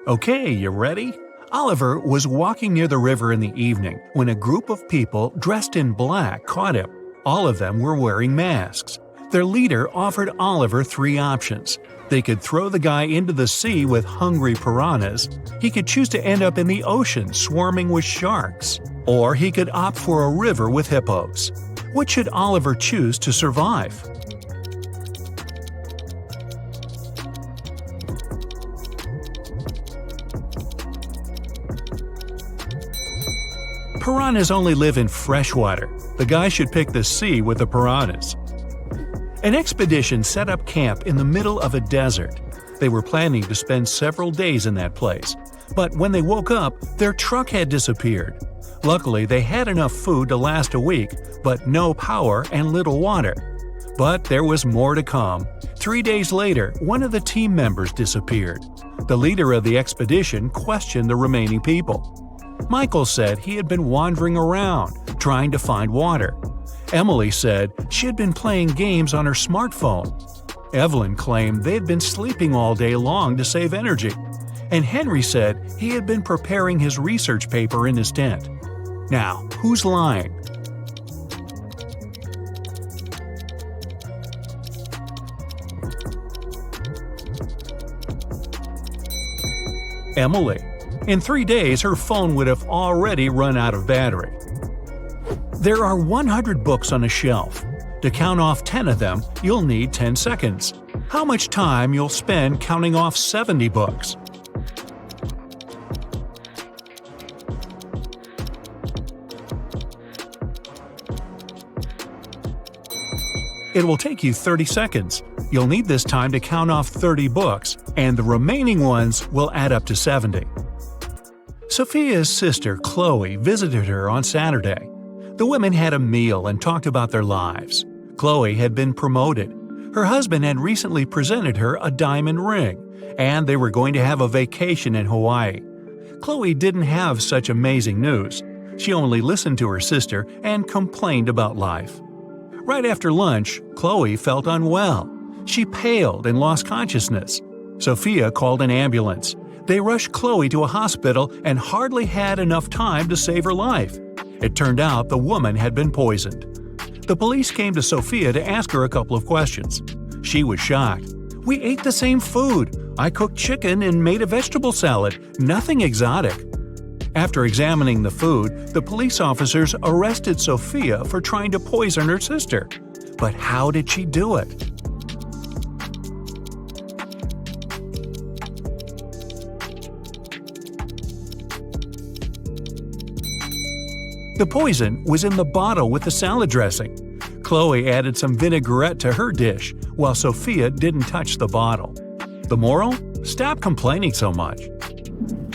Okay, you ready? Oliver was walking near the river in the evening when a group of people dressed in black caught him. All of them were wearing masks. Their leader offered Oliver three options. They could throw the guy into the sea with hungry piranhas, he could choose to end up in the ocean swarming with sharks, or he could opt for a river with hippos. What should Oliver choose to survive? Piranhas only live in freshwater. The guy should pick the sea with the piranhas. An expedition set up camp in the middle of a desert. They were planning to spend several days in that place. But when they woke up, their truck had disappeared. Luckily, they had enough food to last a week, but no power and little water. But there was more to come. 3 days later, one of the team members disappeared. The leader of the expedition questioned the remaining people. Michael said he had been wandering around, trying to find water. Emily said she had been playing games on her smartphone. Evelyn claimed they had been sleeping all day long to save energy. And Henry said he had been preparing his research paper in his tent. Now, who's lying? Emily. In 3 days, her phone would have already run out of battery. There are 100 books on a shelf. To count off 10 of them, you'll need 10 seconds. How much time you'll spend counting off 70 books? It will take you 30 seconds. You'll need this time to count off 30 books, and the remaining ones will add up to 70. Sophia's sister, Chloe, visited her on Saturday. The women had a meal and talked about their lives. Chloe had been promoted. Her husband had recently presented her a diamond ring, and they were going to have a vacation in Hawaii. Chloe didn't have such amazing news. She only listened to her sister and complained about life. Right after lunch, Chloe felt unwell. She paled and lost consciousness. Sophia called an ambulance. They rushed Chloe to a hospital and hardly had enough time to save her life. It turned out the woman had been poisoned. The police came to Sophia to ask her a couple of questions. She was shocked. "We ate the same food. I cooked chicken and made a vegetable salad. Nothing exotic." After examining the food, the police officers arrested Sophia for trying to poison her sister. But how did she do it? The poison was in the bottle with the salad dressing. Chloe added some vinaigrette to her dish, while Sophia didn't touch the bottle. The moral? Stop complaining so much.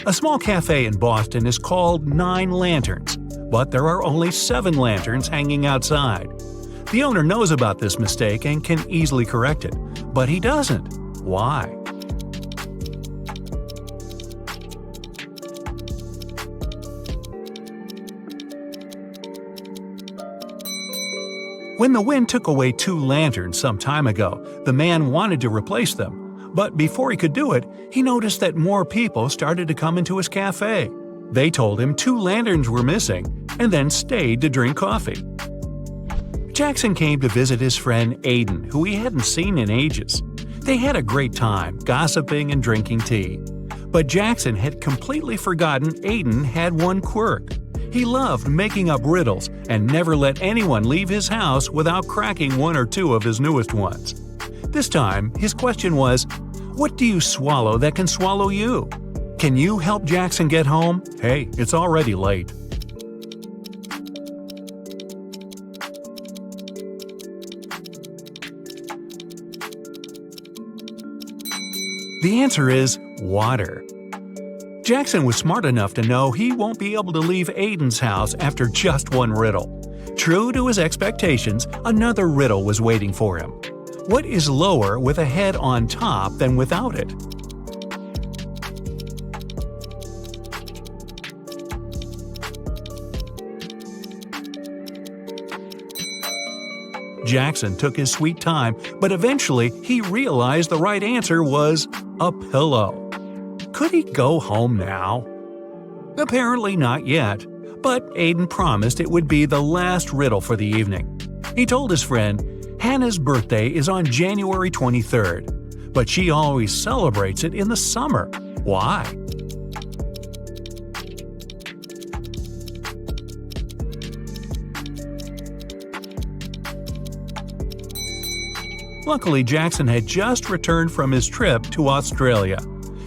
A small cafe in Boston is called 9 Lanterns, but there are only 7 lanterns hanging outside. The owner knows about this mistake and can easily correct it, but he doesn't. Why? When the wind took away 2 lanterns some time ago, the man wanted to replace them. But before he could do it, he noticed that more people started to come into his cafe. They told him 2 lanterns were missing, and then stayed to drink coffee. Jackson came to visit his friend Aiden, who he hadn't seen in ages. They had a great time, gossiping and drinking tea. But Jackson had completely forgotten Aiden had one quirk. He loved making up riddles and never let anyone leave his house without cracking 1 or 2 of his newest ones. This time, his question was, "What do you swallow that can swallow you?" Can you help Jackson get home? Hey, it's already late. The answer is water. Jackson was smart enough to know he won't be able to leave Aiden's house after just 1 riddle. True to his expectations, another riddle was waiting for him. What is lower with a head on top than without it? Jackson took his sweet time, but eventually he realized the right answer was a pillow. Could he go home now? Apparently not yet, but Aiden promised it would be the last riddle for the evening. He told his friend, Hannah's birthday is on January 23rd, but she always celebrates it in the summer. Why? Luckily, Jackson had just returned from his trip to Australia.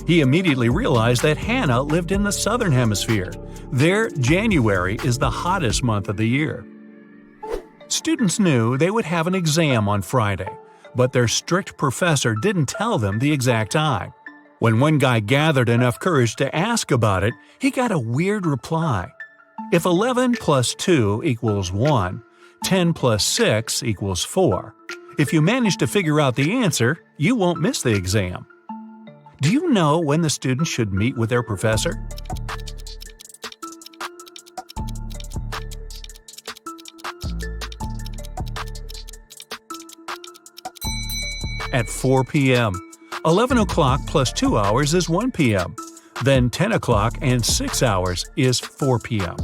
He immediately realized that Hannah lived in the southern hemisphere. There, January is the hottest month of the year. Students knew they would have an exam on Friday, but their strict professor didn't tell them the exact time. When one guy gathered enough courage to ask about it, he got a weird reply. If 11 plus 2 equals 1, 10 plus 6 equals 4. If you manage to figure out the answer, you won't miss the exam. Do you know when the students should meet with their professor? At 4 p.m. 11 o'clock plus 2 hours is 1 p.m. Then 10 o'clock and 6 hours is 4 p.m.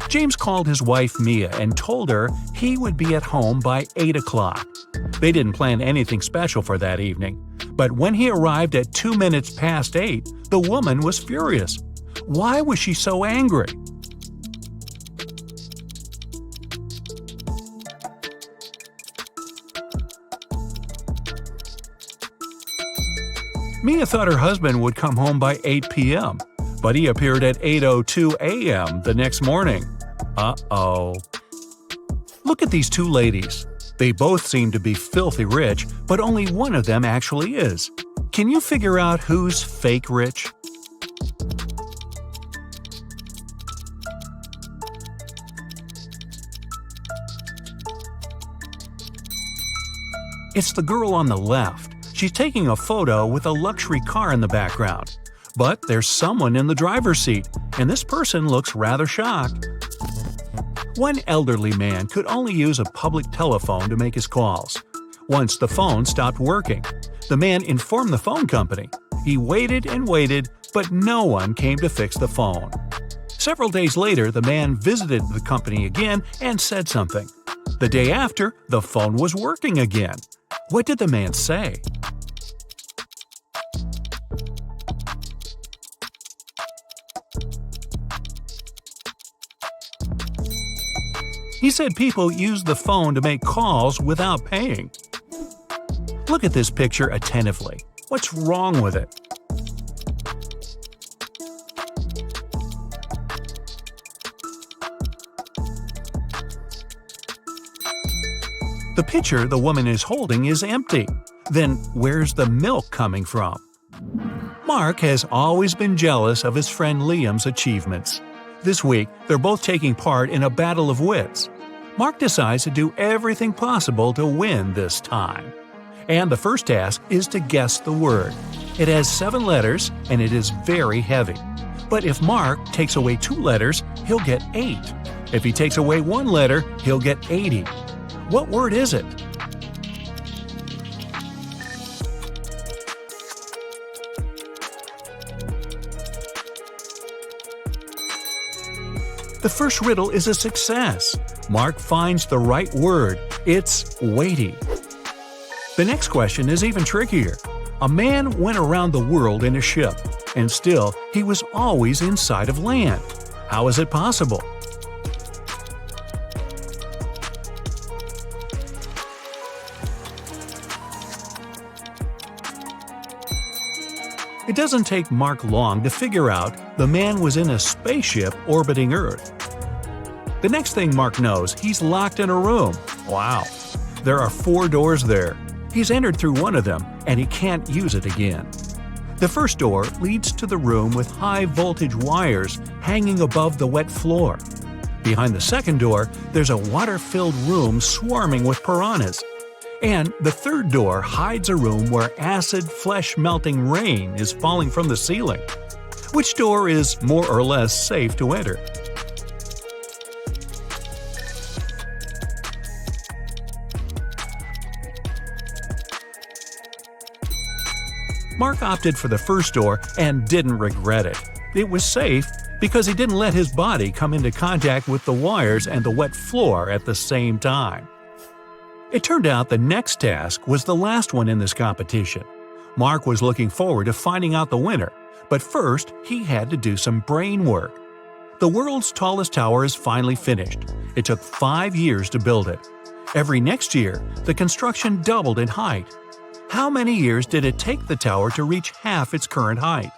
James called his wife Mia and told her he would be at home by 8 o'clock. They didn't plan anything special for that evening, but when he arrived at 2 minutes past 8, the woman was furious. Why was she so angry? Mia thought her husband would come home by 8 p.m., but he appeared at 8:02 a.m. the next morning. Uh-oh. Look at these two ladies. They both seem to be filthy rich, but only one of them actually is. Can you figure out who's fake rich? It's the girl on the left. She's taking a photo with a luxury car in the background. But there's someone in the driver's seat, and this person looks rather shocked. One elderly man could only use a public telephone to make his calls. Once the phone stopped working, the man informed the phone company. He waited and waited, but no one came to fix the phone. Several days later, the man visited the company again and said something. The day after, the phone was working again. What did the man say? He said people use the phone to make calls without paying. Look at this picture attentively. What's wrong with it? The pitcher the woman is holding is empty. Then where's the milk coming from? Mark has always been jealous of his friend Liam's achievements. This week, they're both taking part in a battle of wits. Mark decides to do everything possible to win this time. And the first task is to guess the word. It has 7 letters and it is very heavy. But if Mark takes away 2 letters, he'll get 8. If he takes away 1 letter, he'll get 80. What word is it? The first riddle is a success. Mark finds the right word. It's weighty. The next question is even trickier. A man went around the world in a ship, and still he was always in sight of land. How is it possible? It doesn't take Mark long to figure out the man was in a spaceship orbiting Earth. The next thing Mark knows, he's locked in a room. Wow. There are 4 doors there. He's entered through one of them, and he can't use it again. The first door leads to the room with high-voltage wires hanging above the wet floor. Behind the second door, there's a water-filled room swarming with piranhas. And the third door hides a room where acid, flesh-melting rain is falling from the ceiling. Which door is more or less safe to enter? Mark Mark opted for the first door and didn't regret it. It was safe because he didn't let his body come into contact with the wires and the wet floor at the same time. It turned out the next task was the last one in this competition. Mark was looking forward to finding out the winner, but first he had to do some brain work. The world's tallest tower is finally finished. It took 5 years to build it. Every next year, the construction doubled in height. How many years did it take the tower to reach half its current height?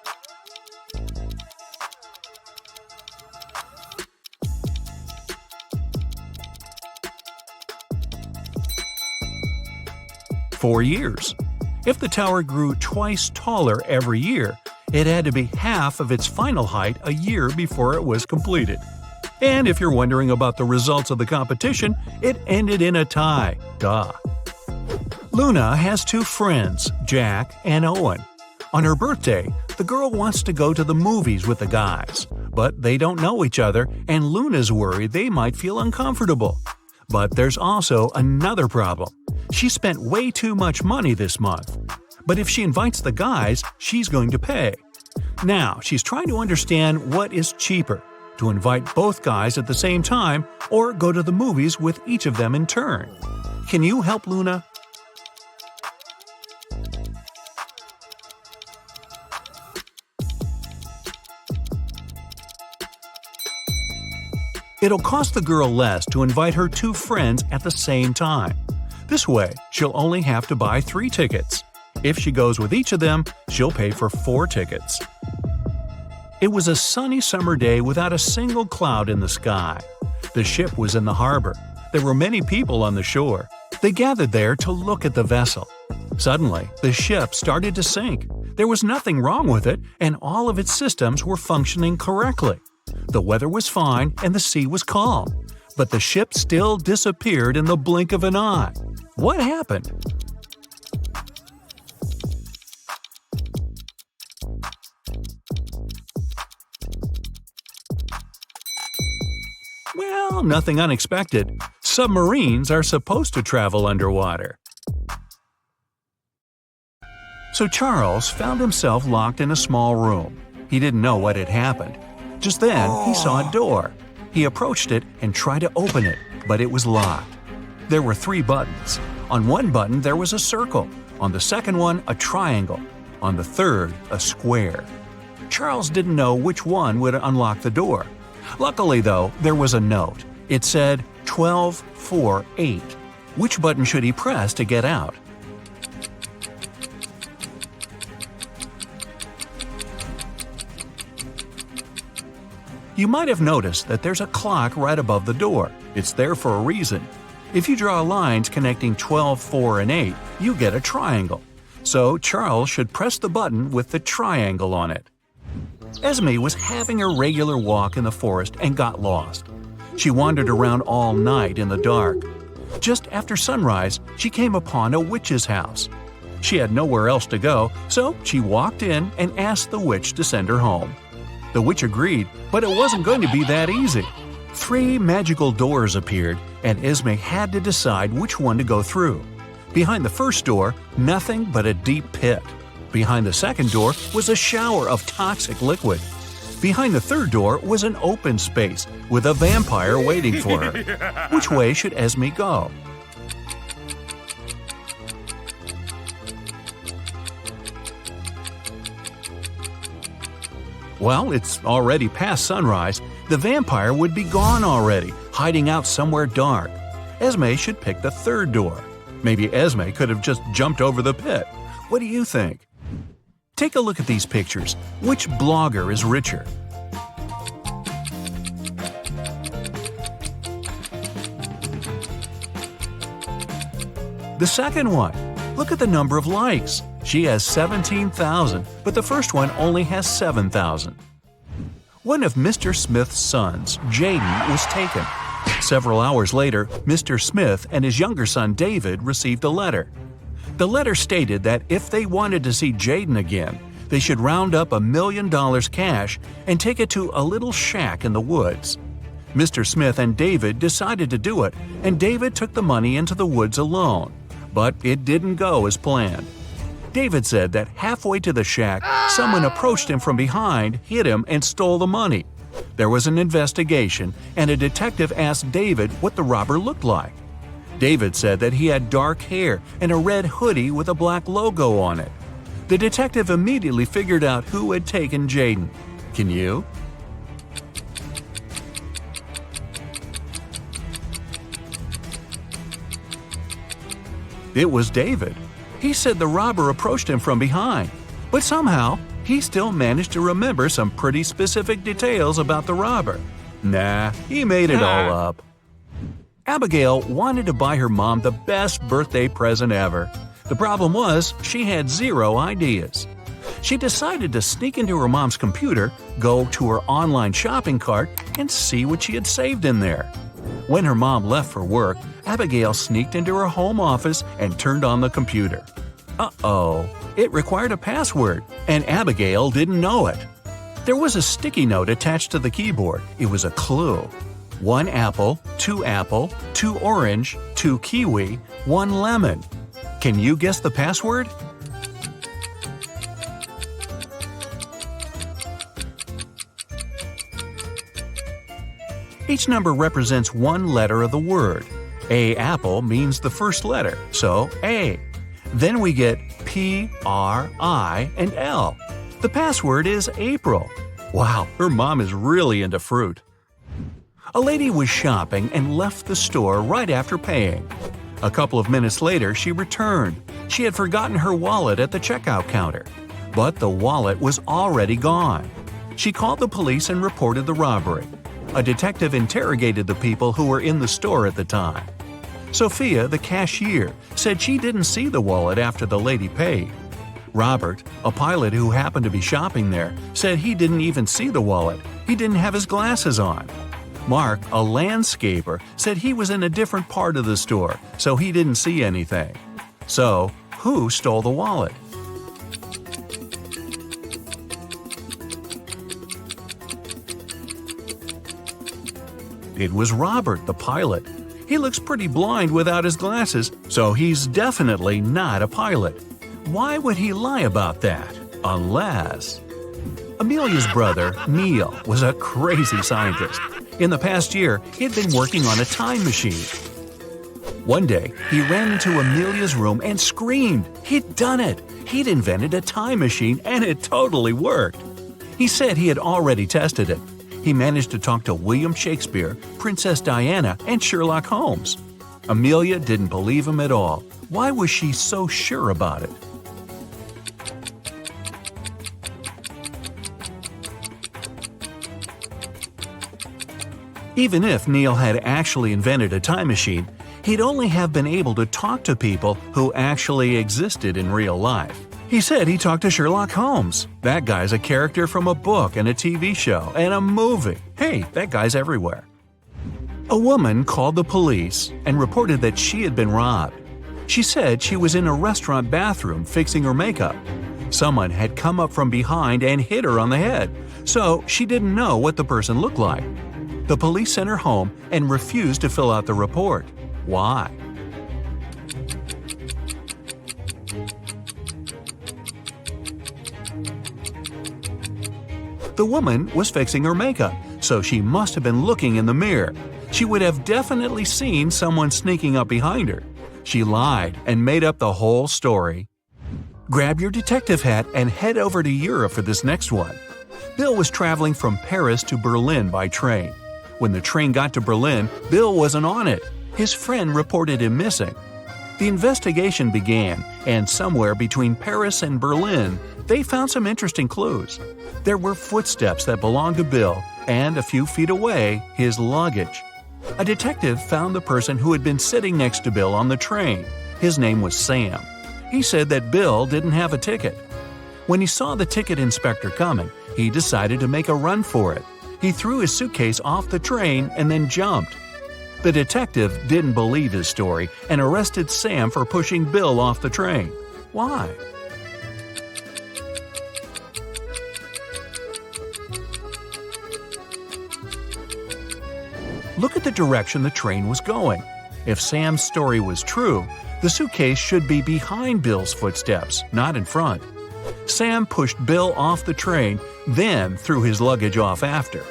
"4 years. If the tower grew twice taller every year, it had to be half of its final height a year before it was completed. And if you're wondering about the results of the competition, it ended in a tie. Duh. Luna has 2 friends, Jack and Owen. On her birthday, the girl wants to go to the movies with the guys, but they don't know each other and Luna's worried they might feel uncomfortable. But there's also another problem. She spent way too much money this month. But if she invites the guys, she's going to pay. Now, she's trying to understand what is cheaper, to invite both guys at the same time or go to the movies with each of them in turn. Can you help Luna? It'll cost the girl less to invite her 2 friends at the same time. This way, she'll only have to buy 3 tickets. If she goes with each of them, she'll pay for 4 tickets. It was a sunny summer day without a single cloud in the sky. The ship was in the harbor. There were many people on the shore. They gathered there to look at the vessel. Suddenly, the ship started to sink. There was nothing wrong with it, and all of its systems were functioning correctly. The weather was fine and the sea was calm. But the ship still disappeared in the blink of an eye. What happened? Well, nothing unexpected. Submarines are supposed to travel underwater. So Charles found himself locked in a small room. He didn't know what had happened. Just then, he saw a door. He approached it and tried to open it, but it was locked. There were 3 buttons. On one button there was a circle, on the second one a triangle, on the third a square. Charles didn't know which one would unlock the door. Luckily though, there was a note. It said 1248. Which button should he press to get out? You might have noticed that there's a clock right above the door. It's there for a reason. If you draw lines connecting 12, 4, and 8, you get a triangle. So Charles should press the button with the triangle on it. Esme was having a regular walk in the forest and got lost. She wandered around all night in the dark. Just after sunrise, she came upon a witch's house. She had nowhere else to go, so she walked in and asked the witch to send her home. The witch agreed, but it wasn't going to be that easy. 3 magical doors appeared, and Esme had to decide which one to go through. Behind the first door, nothing but a deep pit. Behind the second door was a shower of toxic liquid. Behind the third door was an open space with a vampire waiting for her. Which way should Esme go? Well, it's already past sunrise. The vampire would be gone already, hiding out somewhere dark. Esme should pick the third door. Maybe Esme could have just jumped over the pit. What do you think? Take a look at these pictures. Which blogger is richer? The second one. Look at the number of likes. She has 17,000, but the first one only has 7,000. One of Mr. Smith's sons, Jaden, was taken. Several hours later, Mr. Smith and his younger son David received a letter. The letter stated that if they wanted to see Jaden again, they should round up $1 million cash and take it to a little shack in the woods. Mr. Smith and David decided to do it, and David took the money into the woods alone. But it didn't go as planned. David said that halfway to the shack, someone approached him from behind, hit him, and stole the money. There was an investigation, and a detective asked David what the robber looked like. David said that he had dark hair and a red hoodie with a black logo on it. The detective immediately figured out who had taken Jaden. Can you? It was David. He said the robber approached him from behind, but somehow he still managed to remember some pretty specific details about the robber. Nah, he made it all up. Abigail wanted to buy her mom the best birthday present ever. The problem was she had zero ideas. She decided to sneak into her mom's computer, go to her online shopping cart, and see what she had saved in there. When her mom left for work, Abigail sneaked into her home office and turned on the computer. Uh-oh, it required a password, and Abigail didn't know it. There was a sticky note attached to the keyboard. It was a clue. 1 apple, 2 orange, 2 kiwi, 1 lemon. Can you guess the password? Each number represents one letter of the word. A apple means the first letter, so A. Then we get P, R, I, and L. The password is April. Wow, her mom is really into fruit. A lady was shopping and left the store right after paying. A couple of minutes later, she returned. She had forgotten her wallet at the checkout counter, but the wallet was already gone. She called the police and reported the robbery. A detective interrogated the people who were in the store at the time. Sophia, the cashier, said she didn't see the wallet after the lady paid. Robert, a pilot who happened to be shopping there, said he didn't even see the wallet. He didn't have his glasses on. Mark, a landscaper, said he was in a different part of the store, so he didn't see anything. So, who stole the wallet? It was Robert, the pilot. He looks pretty blind without his glasses, so he's definitely not a pilot. Why would he lie about that? Unless… Amelia's brother, Neil, was a crazy scientist. In the past year, he'd been working on a time machine. One day, he ran into Amelia's room and screamed. He'd done it! He'd invented a time machine and it totally worked. He said he had already tested it. He managed to talk to William Shakespeare, Princess Diana, and Sherlock Holmes. Amelia didn't believe him at all. Why was she so sure about it? Even if Neil had actually invented a time machine, he'd only have been able to talk to people who actually existed in real life. He said he talked to Sherlock Holmes. That guy's a character from a book and a TV show and a movie. Hey, that guy's everywhere. A woman called the police and reported that she had been robbed. She said she was in a restaurant bathroom fixing her makeup. Someone had come up from behind and hit her on the head, so she didn't know what the person looked like. The police sent her home and refused to fill out the report. Why? The woman was fixing her makeup, so she must have been looking in the mirror. She would have definitely seen someone sneaking up behind her. She lied and made up the whole story. Grab your detective hat and head over to Europe for this next one. Bill was traveling from Paris to Berlin by train. When the train got to Berlin, Bill wasn't on it. His friend reported him missing. The investigation began, and somewhere between Paris and Berlin, they found some interesting clues. There were footsteps that belonged to Bill, and a few feet away, his luggage. A detective found the person who had been sitting next to Bill on the train. His name was Sam. He said that Bill didn't have a ticket. When he saw the ticket inspector coming, he decided to make a run for it. He threw his suitcase off the train and then jumped. The detective didn't believe his story and arrested Sam for pushing Bill off the train. Why? Look at the direction the train was going. If Sam's story was true, The suitcase should be behind Bill's footsteps, not in front. Sam pushed Bill off the train, then threw his luggage off after.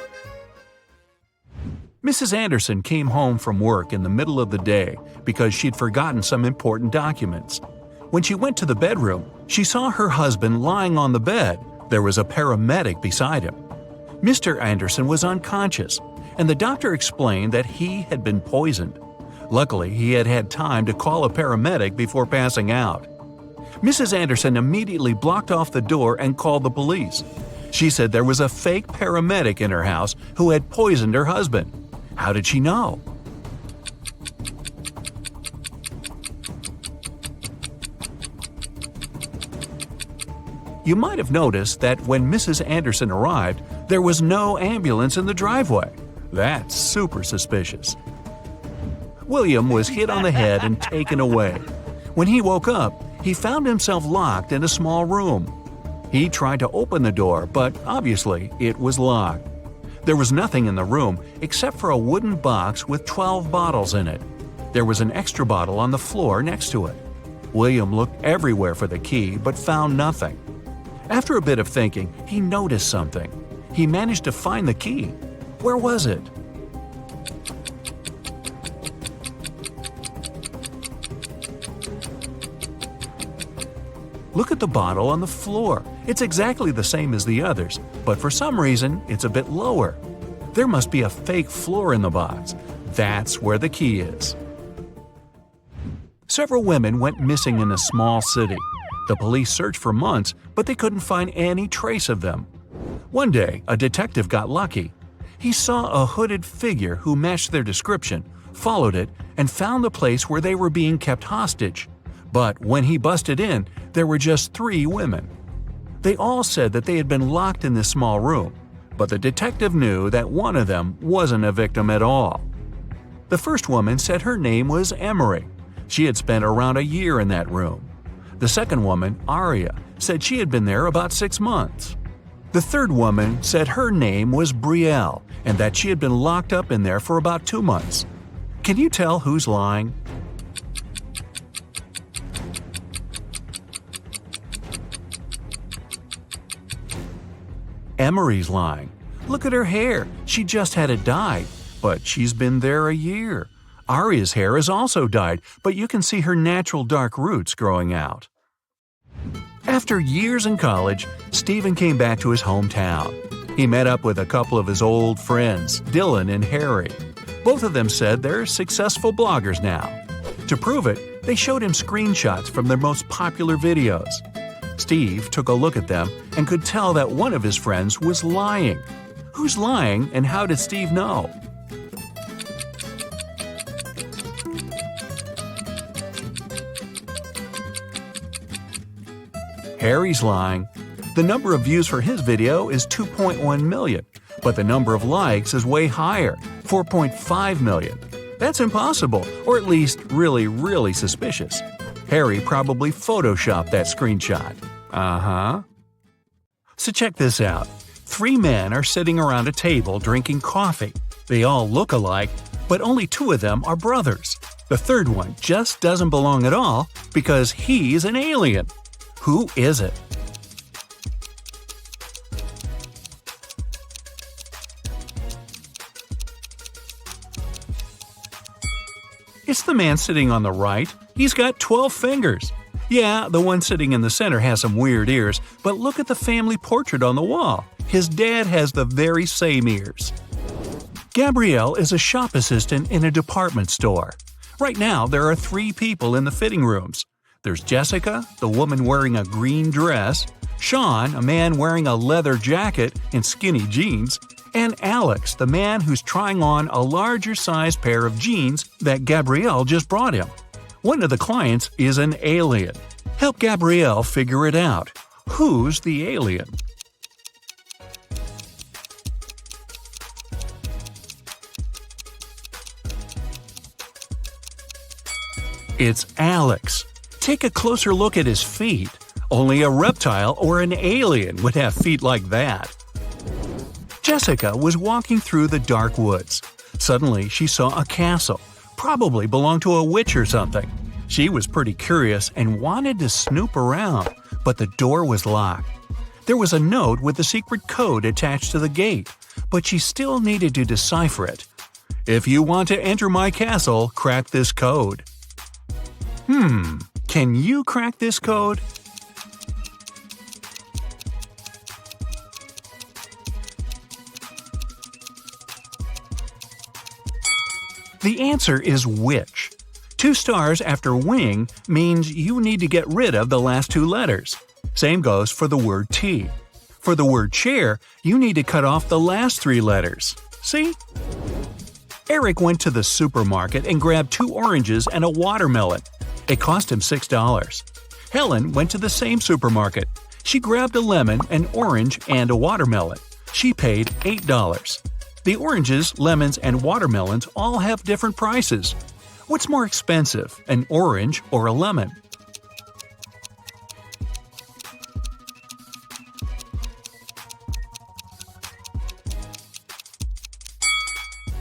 Mrs. Anderson came home from work in the middle of the day because she'd forgotten some important documents. When she went to the bedroom, she saw her husband lying on the bed. There was a paramedic beside him. Mr. Anderson was unconscious, and the doctor explained that he had been poisoned. Luckily, he had had time to call a paramedic before passing out. Mrs. Anderson immediately blocked off the door and called the police. She said there was a fake paramedic in her house who had poisoned her husband. How did she know? You might have noticed that when Mrs. Anderson arrived, there was no ambulance in the driveway. That's super suspicious. William was hit on the head and taken away. When he woke up, he found himself locked in a small room. He tried to open the door, but obviously it was locked. There was nothing in the room except for a wooden box with 12 bottles in it. There was an extra bottle on the floor next to it. William looked everywhere for the key but found nothing. After a bit of thinking, he noticed something. He managed to find the key. Where was it? Look at the bottle on the floor. It's exactly the same as the others, but for some reason, it's a bit lower. There must be a fake floor in the box. That's where the key is. Several women went missing in a small city. The police searched for months, but they couldn't find any trace of them. One day, a detective got lucky. He saw a hooded figure who matched their description, followed it, and found the place where they were being kept hostage. But when he busted in, there were just 3 women. They all said that they had been locked in this small room, but the detective knew that one of them wasn't a victim at all. The first woman said her name was Emery. She had spent around a year in that room. The second woman, Aria, said she had been there about 6 months. The third woman said her name was Brielle and that she had been locked up in there for about 2 months. Can you tell who's lying? Emery's lying. Look at her hair. She just had it dyed, but she's been there a year. Aria's hair is also dyed, but you can see her natural dark roots growing out. After years in college, Stephen came back to his hometown. He met up with a couple of his old friends, Dylan and Harry. Both of them said they're successful bloggers now. To prove it, they showed him screenshots from their most popular videos. Steve took a look at them and could tell that one of his friends was lying. Who's lying and how did Steve know? Harry's lying. The number of views for his video is 2.1 million, but the number of likes is way higher, 4.5 million. That's impossible, or at least really, really suspicious. Harry probably photoshopped that screenshot. So check this out. 3 men are sitting around a table drinking coffee. They all look alike, but only 2 of them are brothers. The third one just doesn't belong at all because he's an alien. Who is it? It's the man sitting on the right. He's got 12 fingers. Yeah, the one sitting in the center has some weird ears, but look at the family portrait on the wall. His dad has the very same ears. Gabrielle is a shop assistant in a department store. Right now, there are 3 people in the fitting rooms. There's Jessica, the woman wearing a green dress, Sean, a man wearing a leather jacket and skinny jeans, and Alex, the man who's trying on a larger-sized pair of jeans that Gabrielle just brought him. One of the clients is an alien. Help Gabrielle figure it out. Who's the alien? It's Alex. Take a closer look at his feet. Only a reptile or an alien would have feet like that. Jessica was walking through the dark woods. Suddenly, she saw a castle. Probably belonged to a witch or something. She was pretty curious and wanted to snoop around, but the door was locked. There was a note with a secret code attached to the gate, but she still needed to decipher it. "If you want to enter my castle, crack this code." Can you crack this code? The answer is which. 2 stars after wing means you need to get rid of the last 2 letters. Same goes for the word tea. For the word chair, you need to cut off the last 3 letters. See? Eric went to the supermarket and grabbed 2 oranges and a watermelon. It cost him $6. Helen went to the same supermarket. She grabbed a lemon, an orange, and a watermelon. She paid $8. The oranges, lemons, and watermelons all have different prices. What's more expensive, an orange or a lemon?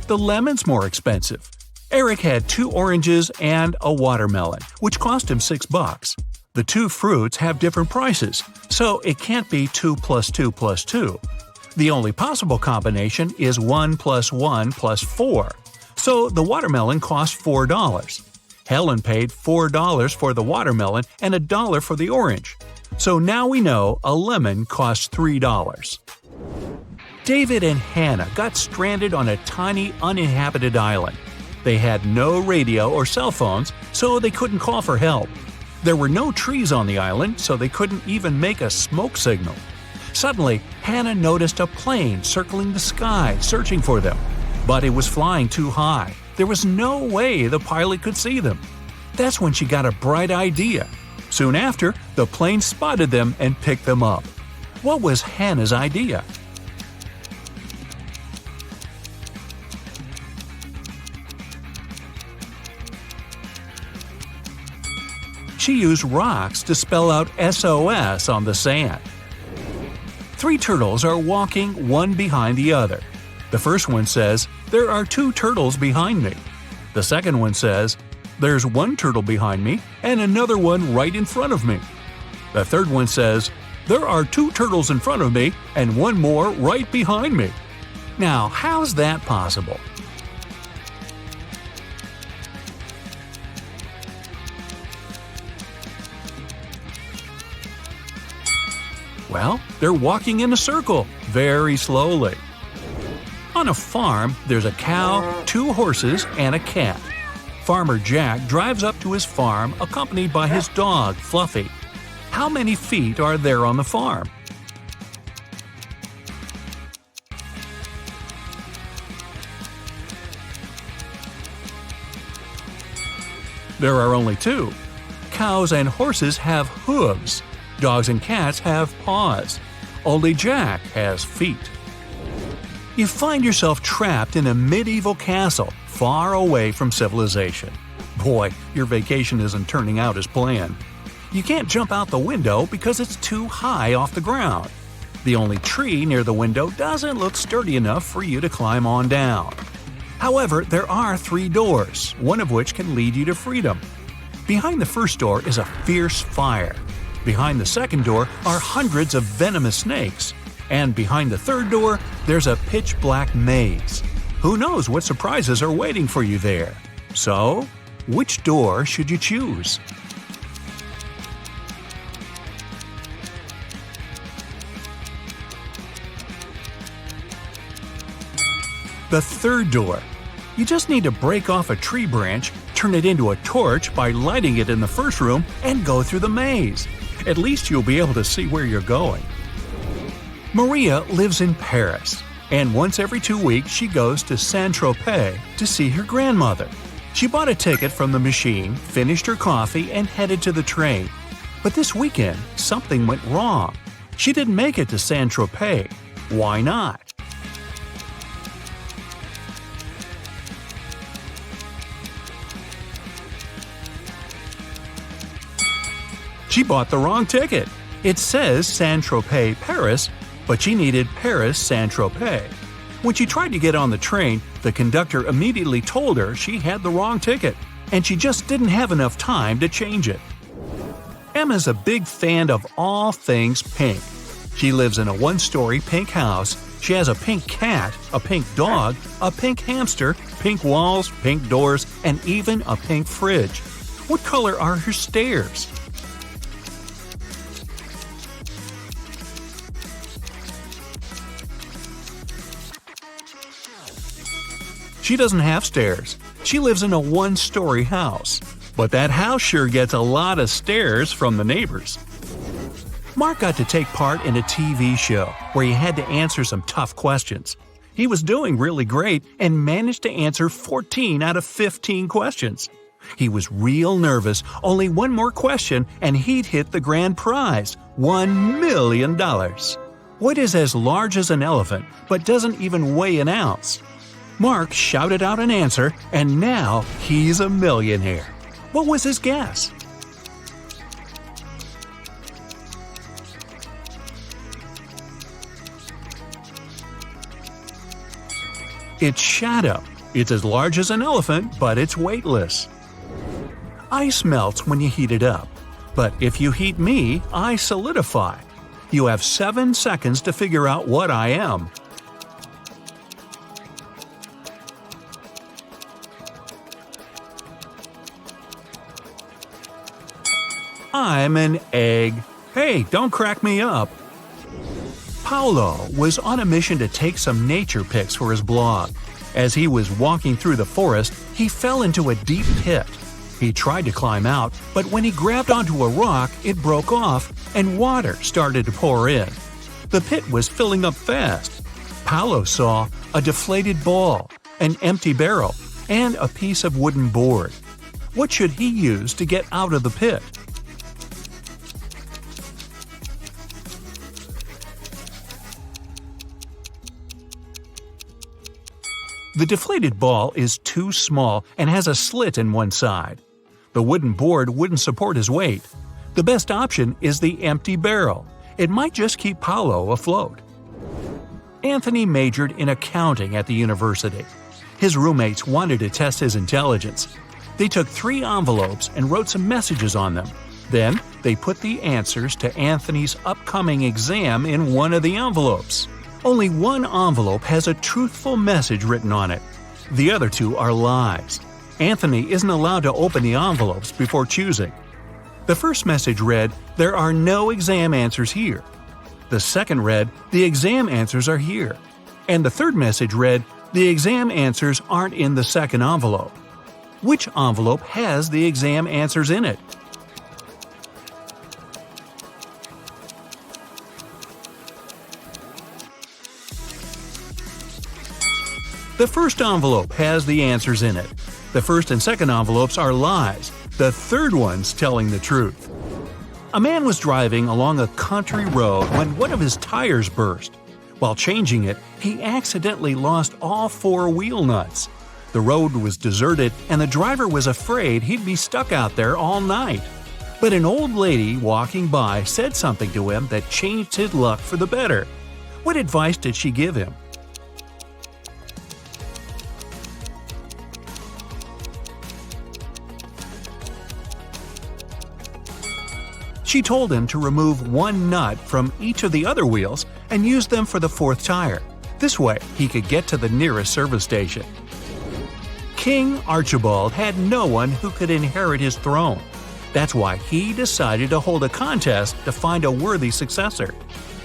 The lemon's more expensive. Eric had 2 oranges and a watermelon, which cost him $6. The 2 fruits have different prices, so it can't be 2 plus 2 plus 2. The only possible combination is 1 plus 1 plus 4. So the watermelon cost $4. Helen paid $4 for the watermelon and $1 for the orange. So now we know a lemon costs $3. David and Hannah got stranded on a tiny uninhabited island. They had no radio or cell phones, so they couldn't call for help. There were no trees on the island, so they couldn't even make a smoke signal. Suddenly, Hannah noticed a plane circling the sky, searching for them. But it was flying too high. There was no way the pilot could see them. That's when she got a bright idea. Soon after, the plane spotted them and picked them up. What was Hannah's idea? She used rocks to spell out SOS on the sand. 3 turtles are walking one behind the other. The first one says, "There are 2 turtles behind me." The second one says, "There's 1 turtle behind me and another one right in front of me." The third one says, "There are 2 turtles in front of me and 1 more right behind me." Now, how's that possible? Well, they're walking in a circle, very slowly. On a farm, there's a cow, 2 horses, and a cat. Farmer Jack drives up to his farm accompanied by his dog, Fluffy. How many feet are there on the farm? There are only 2. Cows and horses have hooves. Dogs and cats have paws. Only Jack has feet. You find yourself trapped in a medieval castle, far away from civilization. Boy, your vacation isn't turning out as planned. You can't jump out the window because it's too high off the ground. The only tree near the window doesn't look sturdy enough for you to climb on down. However, there are 3 doors, one of which can lead you to freedom. Behind the first door is a fierce fire. Behind the second door are hundreds of venomous snakes. And behind the third door, there's a pitch-black maze. Who knows what surprises are waiting for you there? So, which door should you choose? The third door. You just need to break off a tree branch, turn it into a torch by lighting it in the first room, and go through the maze. At least you'll be able to see where you're going. Maria lives in Paris, and once every 2 weeks she goes to Saint-Tropez to see her grandmother. She bought a ticket from the machine, finished her coffee, and headed to the train. But this weekend, something went wrong. She didn't make it to Saint-Tropez. Why not? She bought the wrong ticket. It says Saint-Tropez, Paris, but she needed Paris, Saint-Tropez. When she tried to get on the train, the conductor immediately told her she had the wrong ticket, and she just didn't have enough time to change it. Emma's a big fan of all things pink. She lives in a one-story pink house. She has a pink cat, a pink dog, a pink hamster, pink walls, pink doors, and even a pink fridge. What color are her stairs? She doesn't have stairs. She lives in a one-story house. But that house sure gets a lot of stares from the neighbors. Mark got to take part in a TV show where he had to answer some tough questions. He was doing really great and managed to answer 14 out of 15 questions. He was real nervous, only one more question and he'd hit the grand prize, $1 million. What is as large as an elephant but doesn't even weigh an ounce? Mark shouted out an answer and now he's a millionaire. What was his guess? It's shadow. It's as large as an elephant, but it's weightless. Ice melts when you heat it up. But if you heat me, I solidify. You have 7 seconds to figure out what I am. I'm an egg. Hey, don't crack me up. Paolo was on a mission to take some nature pics for his blog. As he was walking through the forest, he fell into a deep pit. He tried to climb out, but when he grabbed onto a rock, it broke off and water started to pour in. The pit was filling up fast. Paolo saw a deflated ball, an empty barrel, and a piece of wooden board. What should he use to get out of the pit? The deflated ball is too small and has a slit in one side. The wooden board wouldn't support his weight. The best option is the empty barrel. It might just keep Paolo afloat. Anthony majored in accounting at the university. His roommates wanted to test his intelligence. They took 3 envelopes and wrote some messages on them. Then, they put the answers to Anthony's upcoming exam in one of the envelopes. Only one envelope has a truthful message written on it. The other 2 are lies. Anthony isn't allowed to open the envelopes before choosing. The first message read, "There are no exam answers here." The second read, "The exam answers are here." And the third message read, "The exam answers aren't in the second envelope." Which envelope has the exam answers in it? The first envelope has the answers in it. The first and second envelopes are lies. The third one's telling the truth. A man was driving along a country road when one of his tires burst. While changing it, he accidentally lost all 4 wheel nuts. The road was deserted and the driver was afraid he'd be stuck out there all night. But an old lady walking by said something to him that changed his luck for the better. What advice did she give him? She told him to remove 1 nut from each of the other wheels and use them for the 4th tire. This way, he could get to the nearest service station. King Archibald had no one who could inherit his throne. That's why he decided to hold a contest to find a worthy successor.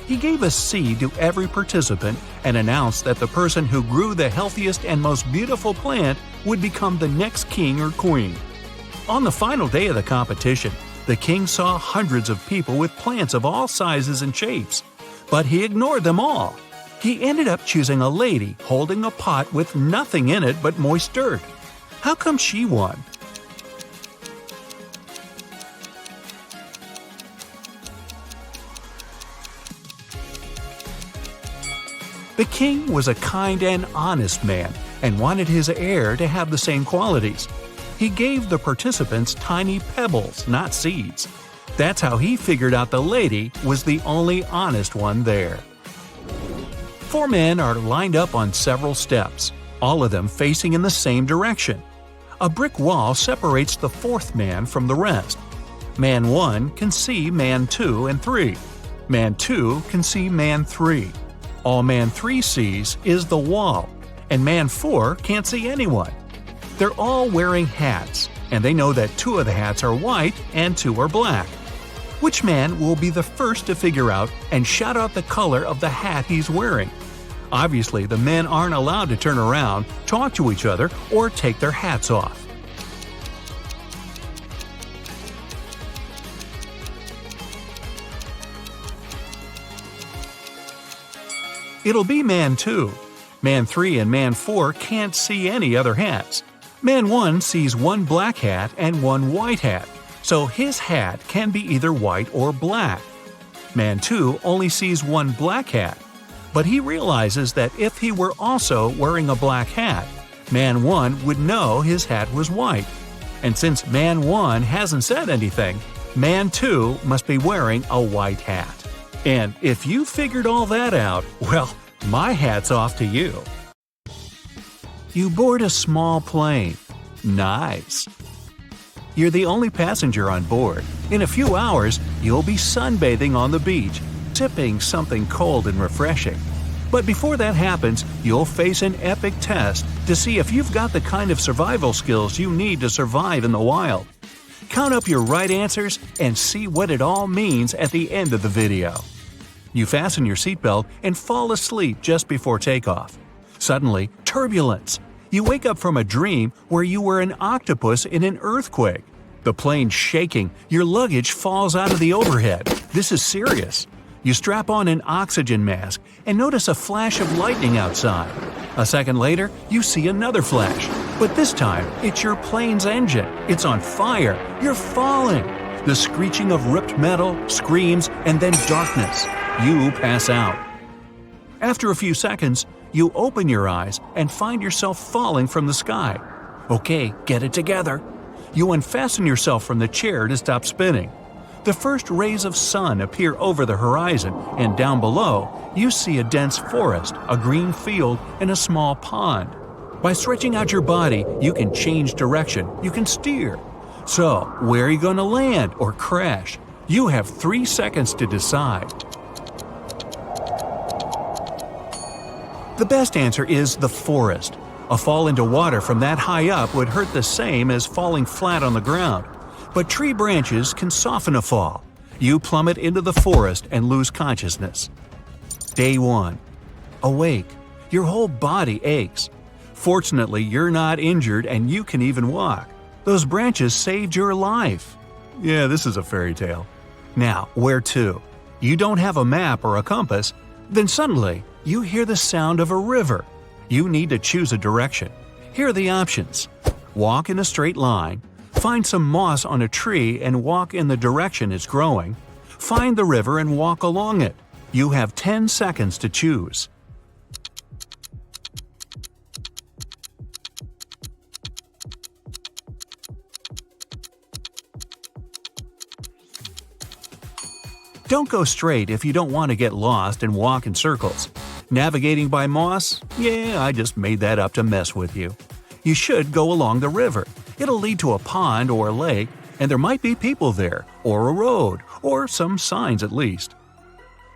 He gave a seed to every participant and announced that the person who grew the healthiest and most beautiful plant would become the next king or queen. On the final day of the competition, the king saw hundreds of people with plants of all sizes and shapes, but he ignored them all. He ended up choosing a lady holding a pot with nothing in it but moist dirt. How come she won? The king was a kind and honest man and wanted his heir to have the same qualities. He gave the participants tiny pebbles, not seeds. That's how he figured out the lady was the only honest one there. 4 men are lined up on several steps, all of them facing in the same direction. A brick wall separates the fourth man from the rest. Man 1 can see Man 2 and 3. Man 2 can see Man 3. All Man 3 sees is the wall, and Man 4 can't see anyone. They're all wearing hats, and they know that 2 of the hats are white and 2 are black. Which man will be the first to figure out and shout out the color of the hat he's wearing? Obviously, the men aren't allowed to turn around, talk to each other, or take their hats off. It'll be Man 2. Man 3 and Man 4 can't see any other hats. Man 1 sees 1 black hat and 1 white hat, so his hat can be either white or black. Man 2 only sees 1 black hat, but he realizes that if he were also wearing a black hat, Man 1 would know his hat was white. And since Man 1 hasn't said anything, Man 2 must be wearing a white hat. And if you figured all that out, well, my hat's off to you. You board a small plane. Nice. You're the only passenger on board. In a few hours, you'll be sunbathing on the beach, sipping something cold and refreshing. But before that happens, you'll face an epic test to see if you've got the kind of survival skills you need to survive in the wild. Count up your right answers and see what it all means at the end of the video. You fasten your seatbelt and fall asleep just before takeoff. Suddenly, turbulence. You wake up from a dream where you were an octopus in an earthquake. The plane's shaking, your luggage falls out of the overhead. This is serious. You strap on an oxygen mask and notice a flash of lightning outside. A second later, you see another flash. But this time, it's your plane's engine. It's on fire. You're falling. The screeching of ripped metal, screams, and then darkness. You pass out. After a few seconds, you open your eyes and find yourself falling from the sky. Okay, get it together. You unfasten yourself from the chair to stop spinning. The first rays of sun appear over the horizon, and down below, you see a dense forest, a green field, and a small pond. By stretching out your body, you can change direction, you can steer. So, where are you going to land or crash? You have 3 seconds to decide. The best answer is the forest. A fall into water from that high up would hurt the same as falling flat on the ground. But tree branches can soften a fall. You plummet into the forest and lose consciousness. Day 1. Awake. Your whole body aches. Fortunately, you're not injured and you can even walk. Those branches saved your life. Yeah, this is a fairy tale. Now, where to? You don't have a map or a compass. Then suddenly, you hear the sound of a river. You need to choose a direction. Here are the options. Walk in a straight line. Find some moss on a tree and walk in the direction it's growing. Find the river and walk along it. You have 10 seconds to choose. Don't go straight if you don't want to get lost and walk in circles. Navigating by moss? Yeah, I just made that up to mess with you. You should go along the river. It'll lead to a pond or a lake, and there might be people there, or a road, or some signs at least.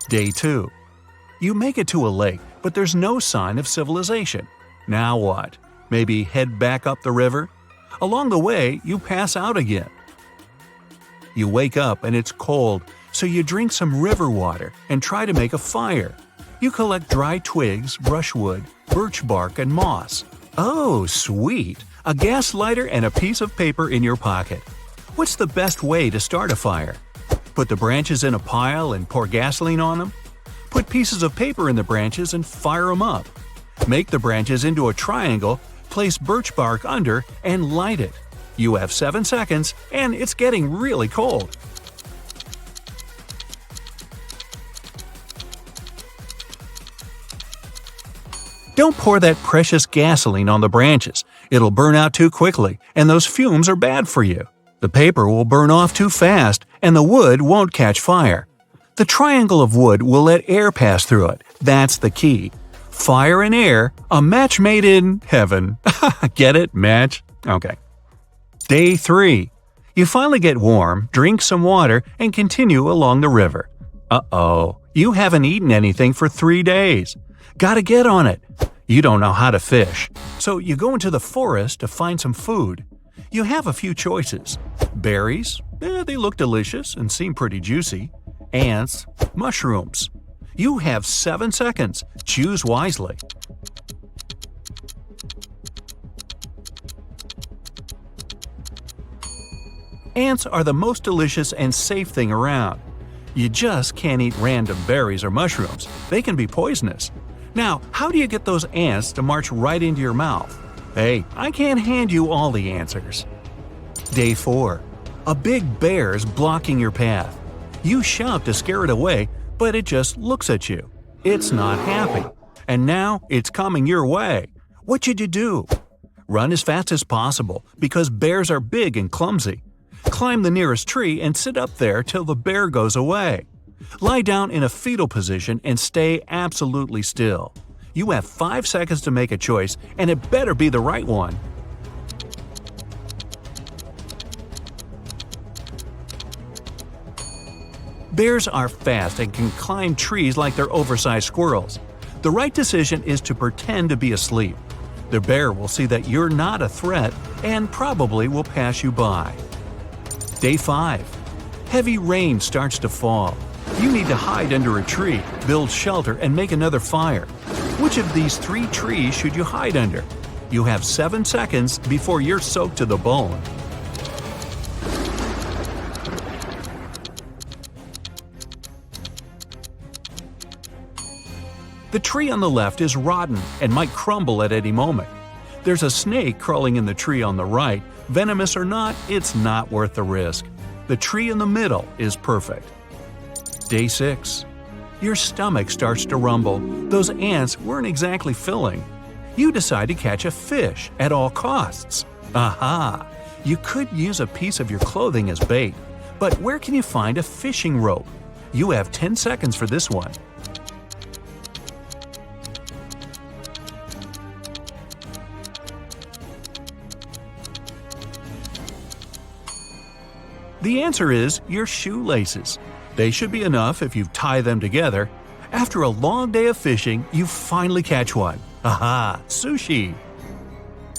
Day 2. You make it to a lake, but there's no sign of civilization. Now what? Maybe head back up the river? Along the way, you pass out again. You wake up and it's cold, so you drink some river water and try to make a fire. You collect dry twigs, brushwood, birch bark, and moss. Oh, sweet! A gas lighter and a piece of paper in your pocket. What's the best way to start a fire? Put the branches in a pile and pour gasoline on them? Put pieces of paper in the branches and fire them up. Make the branches into a triangle, place birch bark under, and light it. You have 7 seconds, and it's getting really cold. Don't pour that precious gasoline on the branches. It'll burn out too quickly, and those fumes are bad for you. The paper will burn off too fast, and the wood won't catch fire. The triangle of wood will let air pass through it. That's the key. Fire and air, a match made in heaven. Get it? Match? Okay. Day 3. You finally get warm, drink some water, and continue along the river. Uh-oh, you haven't eaten anything for 3 days. Gotta get on it. You don't know how to fish, so you go into the forest to find some food. You have a few choices. Berries, they look delicious and seem pretty juicy. Ants, mushrooms. You have 7 seconds. Choose wisely. Ants are the most delicious and safe thing around. You just can't eat random berries or mushrooms. They can be poisonous. Now, how do you get those ants to march right into your mouth? Hey, I can't hand you all the answers. Day 4. A big bear's blocking your path. You shout to scare it away, but it just looks at you. It's not happy. And now it's coming your way. What should you do? Run as fast as possible, because bears are big and clumsy. Climb the nearest tree and sit up there till the bear goes away. Lie down in a fetal position and stay absolutely still. You have 5 seconds to make a choice, and it better be the right one. Bears are fast and can climb trees like they're oversized squirrels. The right decision is to pretend to be asleep. The bear will see that you're not a threat and probably will pass you by. Day 5. Heavy rain starts to fall. You need to hide under a tree, build shelter, and make another fire. Which of these 3 trees should you hide under? You have 7 seconds before you're soaked to the bone. The tree on the left is rotten and might crumble at any moment. There's a snake crawling in the tree on the right. Venomous or not, it's not worth the risk. The tree in the middle is perfect. Day 6. Your stomach starts to rumble. Those ants weren't exactly filling. You decide to catch a fish at all costs. Aha! You could use a piece of your clothing as bait, but where can you find a fishing rope? You have 10 seconds for this one. The answer is your shoelaces. They should be enough if you tie them together. After a long day of fishing, you finally catch one. Aha! Sushi!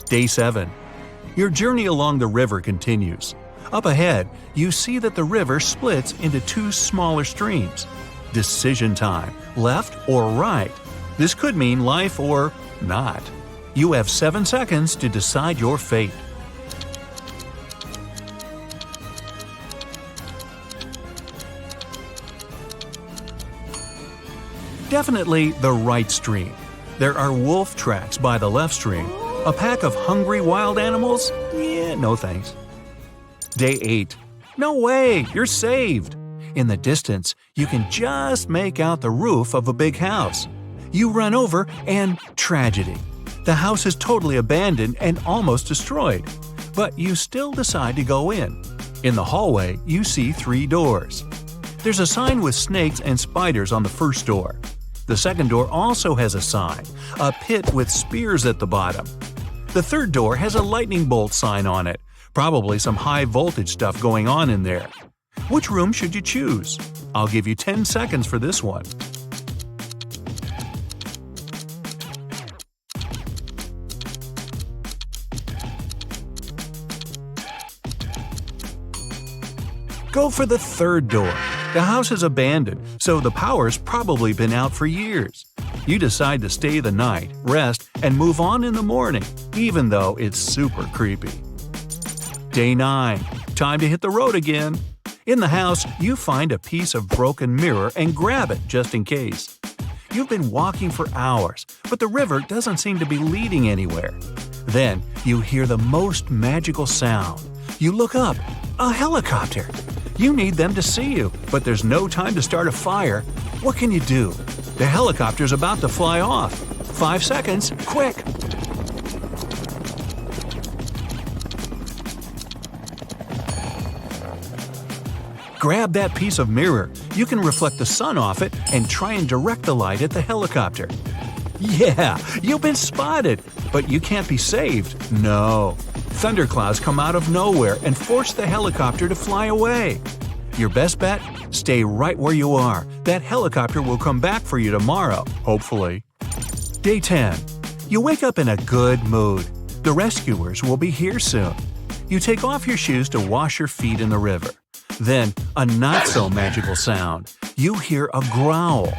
Day 7. Your journey along the river continues. Up ahead, you see that the river splits into 2 smaller streams. Decision time, left or right. This could mean life or not. You have 7 seconds to decide your fate. Definitely the right stream. There are wolf tracks by the left stream. A pack of hungry wild animals? Yeah, no thanks. Day 8. No way, you're saved! In the distance, you can just make out the roof of a big house. You run over and tragedy. The house is totally abandoned and almost destroyed. But you still decide to go in. In the hallway, you see 3 doors. There's a sign with snakes and spiders on the first door. The second door also has a sign, a pit with spears at the bottom. The third door has a lightning bolt sign on it, probably some high voltage stuff going on in there. Which room should you choose? I'll give you 10 seconds for this one. Go for the third door. The house is abandoned, so the power's probably been out for years. You decide to stay the night, rest, and move on in the morning, even though it's super creepy. Day 9. Time to hit the road again. In the house, you find a piece of broken mirror and grab it just in case. You've been walking for hours, but the river doesn't seem to be leading anywhere. Then you hear the most magical sound. You look up. A helicopter! You need them to see you, but there's no time to start a fire. What can you do? The helicopter's about to fly off. 5 seconds, quick! Grab that piece of mirror. You can reflect the sun off it and try and direct the light at the helicopter. Yeah, you've been spotted, but you can't be saved. No. Thunderclouds come out of nowhere and force the helicopter to fly away. Your best bet? Stay right where you are. That helicopter will come back for you tomorrow, hopefully. Day 10. You wake up in a good mood. The rescuers will be here soon. You take off your shoes to wash your feet in the river. Then, a not-so-magical sound. You hear a growl.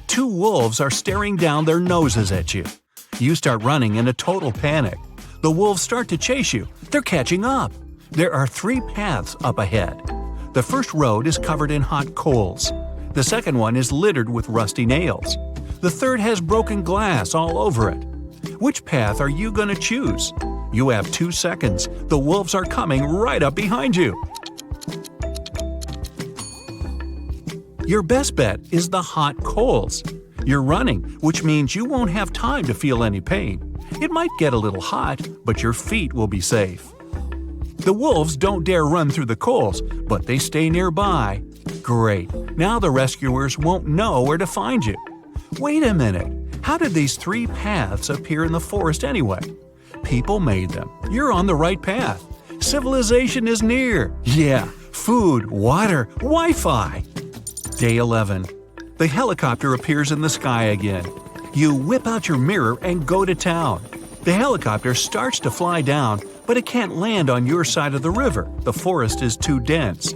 2 wolves are staring down their noses at you. You start running in a total panic. The wolves start to chase you. They're catching up. There are 3 paths up ahead. The first road is covered in hot coals. The second one is littered with rusty nails. The third has broken glass all over it. Which path are you going to choose? You have 2 seconds. The wolves are coming right up behind you. Your best bet is the hot coals. You're running, which means you won't have time to feel any pain. It might get a little hot, but your feet will be safe. The wolves don't dare run through the coals, but they stay nearby. Great, now the rescuers won't know where to find you. Wait a minute, how did these 3 paths appear in the forest anyway? People made them. You're on the right path. Civilization is near. Yeah, food, water, Wi-Fi. Day 11. The helicopter appears in the sky again. You whip out your mirror and go to town. The helicopter starts to fly down, but it can't land on your side of the river. The forest is too dense.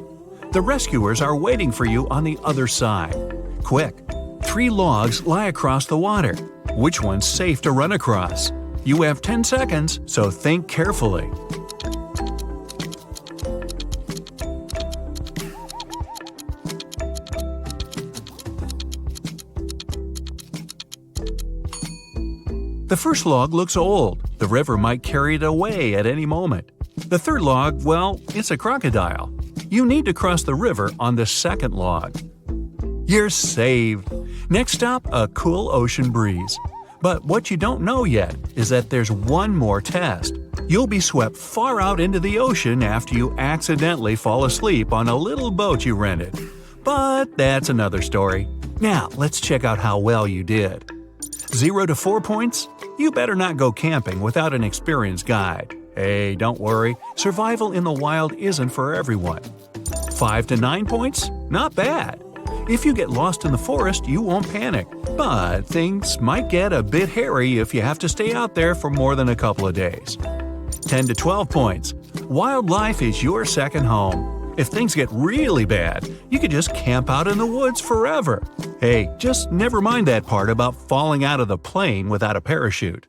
The rescuers are waiting for you on the other side. Quick! 3 logs lie across the water. Which one's safe to run across? You have 10 seconds, so think carefully. The first log looks old. The river might carry it away at any moment. The third log, well, it's a crocodile. You need to cross the river on the second log. You're saved! Next stop, a cool ocean breeze. But what you don't know yet is that there's one more test. You'll be swept far out into the ocean after you accidentally fall asleep on a little boat you rented. But that's another story. Now, let's check out how well you did. 0 to 4 points? You better not go camping without an experienced guide. Hey, don't worry, survival in the wild isn't for everyone. 5 to 9 points? Not bad. If you get lost in the forest, you won't panic. But things might get a bit hairy if you have to stay out there for more than a couple of days. 10 to 12 points. Wildlife is your second home. If things get really bad, you could just camp out in the woods forever. Hey, just never mind that part about falling out of the plane without a parachute.